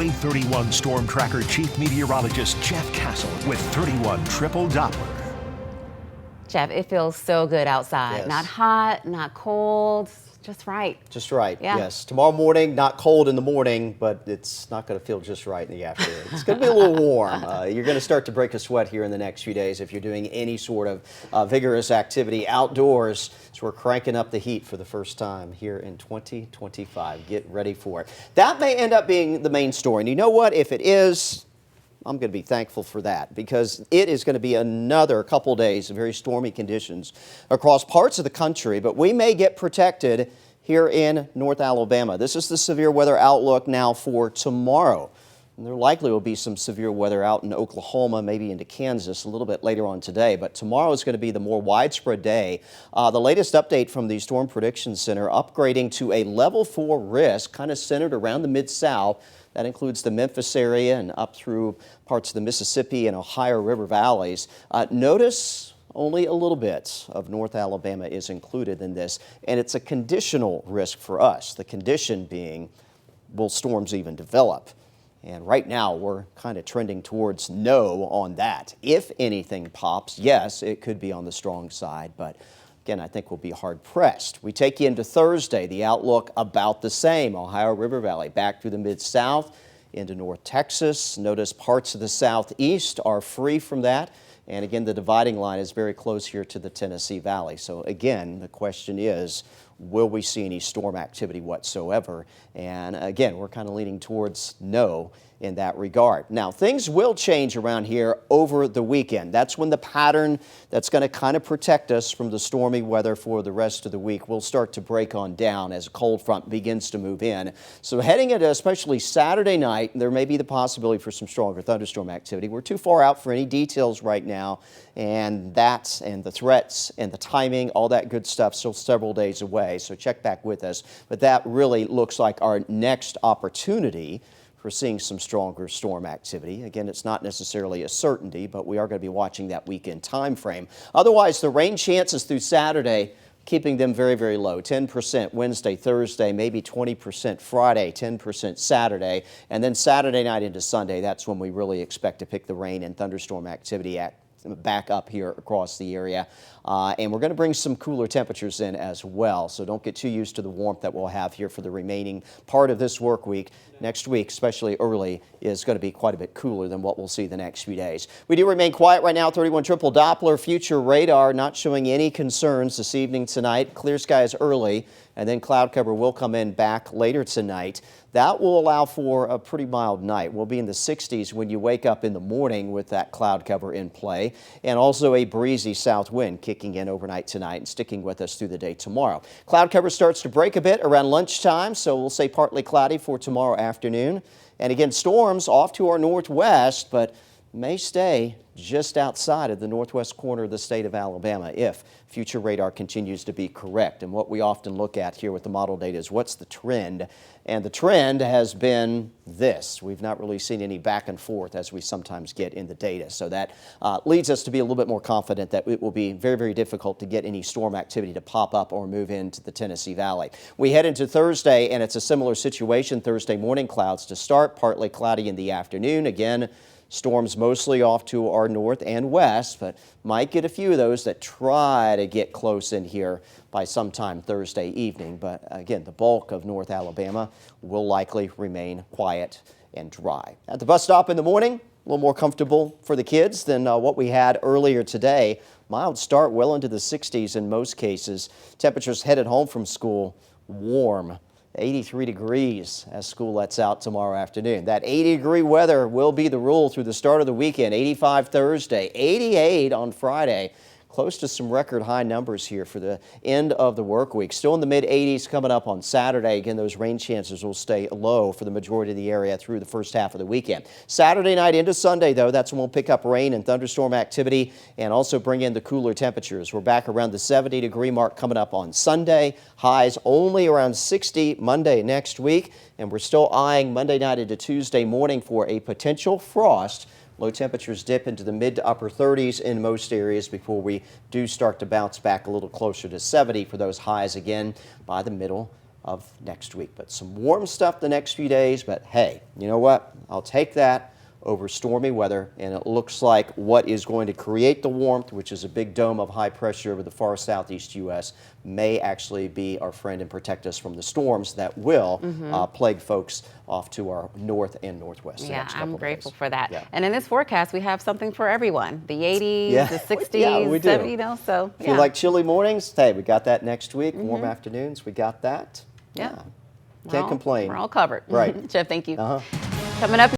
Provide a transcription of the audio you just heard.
Wave 31 Storm Tracker Chief Meteorologist Jeff Castle with 31 Triple Doppler. Jeff, it feels so good outside. Yes. Not hot, not cold, just right. Just right, Yeah. yes. Tomorrow morning, not cold in the morning, but it's not going to feel just right in the afternoon. It's going to be a little warm. You're going to start to break a sweat here in the next few days if you're doing any sort of vigorous activity outdoors. So we're cranking up the heat for the first time here in 2025. Get ready for it. That may end up being the main story. And you know what? If it is, I'm going to be thankful for that, because it is going to be another couple days of very stormy conditions across parts of the country, but we may get protected here in North Alabama. This is the severe weather outlook now for tomorrow. And there likely will be some severe weather out in Oklahoma, maybe into Kansas a little bit later on today, but tomorrow is going to be the more widespread day. The latest update from the Storm Prediction Center upgrading to a level 4 risk, kind of centered around the Mid-South. That includes the Memphis area and up through parts of the Mississippi and Ohio River valleys. Notice only a little bit of North Alabama is included in this, and it's a conditional risk for us. The condition being, will storms even develop? And right now, we're kind of trending towards no on that. If anything pops, yes, it could be on the strong side, but again, I think we'll be hard-pressed. We take you into Thursday, the outlook about the same. Ohio River Valley back through the Mid-South into North Texas. Notice parts of the Southeast are free from that. And again, the dividing line is very close here to the Tennessee Valley. So again, the question is, will we see any storm activity whatsoever? And again, we're kind of leaning towards no in that regard. Now, things will change around here over the weekend. That's when the pattern that's going to kind of protect us from the stormy weather for the rest of the week will start to break on down as a cold front begins to move in. So heading into especially Saturday night, there may be the possibility for some stronger thunderstorm activity. We're too far out for any details right now, and that's and the threats and the timing, all that good stuff, still several days away. So check back with us. But that really looks like our next opportunity for seeing some stronger storm activity. Again, it's not necessarily a certainty, but we are going to be watching that weekend time frame. Otherwise, the rain chances through Saturday, keeping them very, very low. 10% Wednesday, Thursday, maybe 20% Friday, 10% Saturday, and then Saturday night into Sunday, that's when we really expect to pick the rain and thunderstorm activity back up here across the area. And we're going to bring some cooler temperatures in as well, so don't get too used to the warmth that we'll have here for the remaining part of this work week. Next week, especially early, is going to be quite a bit cooler than what we'll see the next few days. We do remain quiet right now. 31 Triple Doppler future radar not showing any concerns this evening tonight. Clear skies early, and then cloud cover will come in back later tonight. That will allow for a pretty mild night. We'll be in the 60s when you wake up in the morning with that cloud cover in play, and also a breezy south wind kicking in overnight tonight and sticking with us through the day tomorrow. Cloud cover starts to break a bit around lunchtime, so we'll say partly cloudy for tomorrow afternoon. And again, storms off to our northwest, but may stay just outside of the northwest corner of the state of Alabama if future radar continues to be correct. And what we often look at here with the model data is what's the trend? And the trend has been this. We've not really seen any back and forth as we sometimes get in the data. So that leads us to be a little bit more confident that it will be very, very difficult to get any storm activity to pop up or move into the Tennessee Valley. We head into Thursday, and it's a similar situation. Thursday morning clouds to start, partly cloudy in the afternoon. Again, storms mostly off to our north and west, but might get a few of those that try to get close in here by sometime Thursday evening. But again, the bulk of North Alabama will likely remain quiet and dry. At the bus stop in the morning, a little more comfortable for the kids than what we had earlier today. Mild start, well into the 60s in most cases. Temperatures headed home from school, warm. 83 degrees as school lets out tomorrow afternoon. That 80-degree weather will be the rule through the start of the weekend. 85 Thursday, 88 on Friday. Close to some record high numbers here for the end of the work week. Still in the mid-80s coming up on Saturday. Again, those rain chances will stay low for the majority of the area through the first half of the weekend. Saturday night into Sunday, though, that's when we'll pick up rain and thunderstorm activity and also bring in the cooler temperatures. We're back around the 70-degree mark coming up on Sunday. Highs only around 60 Monday next week. And we're still eyeing Monday night into Tuesday morning for a potential frost. Low temperatures dip into the mid to upper 30s in most areas before we do start to bounce back a little closer to 70 for those highs again by the middle of next week. But some warm stuff the next few days, but hey, you know what? I'll take that over stormy weather, and it looks like what is going to create the warmth, which is a big dome of high pressure over the far southeast U.S., may actually be our friend and protect us from the storms that will plague folks off to our north and northwest. Yeah, I'm grateful days. for that. Yeah. And in this forecast, we have something for everyone. The 80s, Yeah. the 60s, Yeah, we do. 70s, you know, so If you like chilly mornings, hey, we got that next week. Warm afternoons, we got that. Yeah. Can't complain. We're all covered. Right. Jeff, thank you. Uh-huh. Coming up.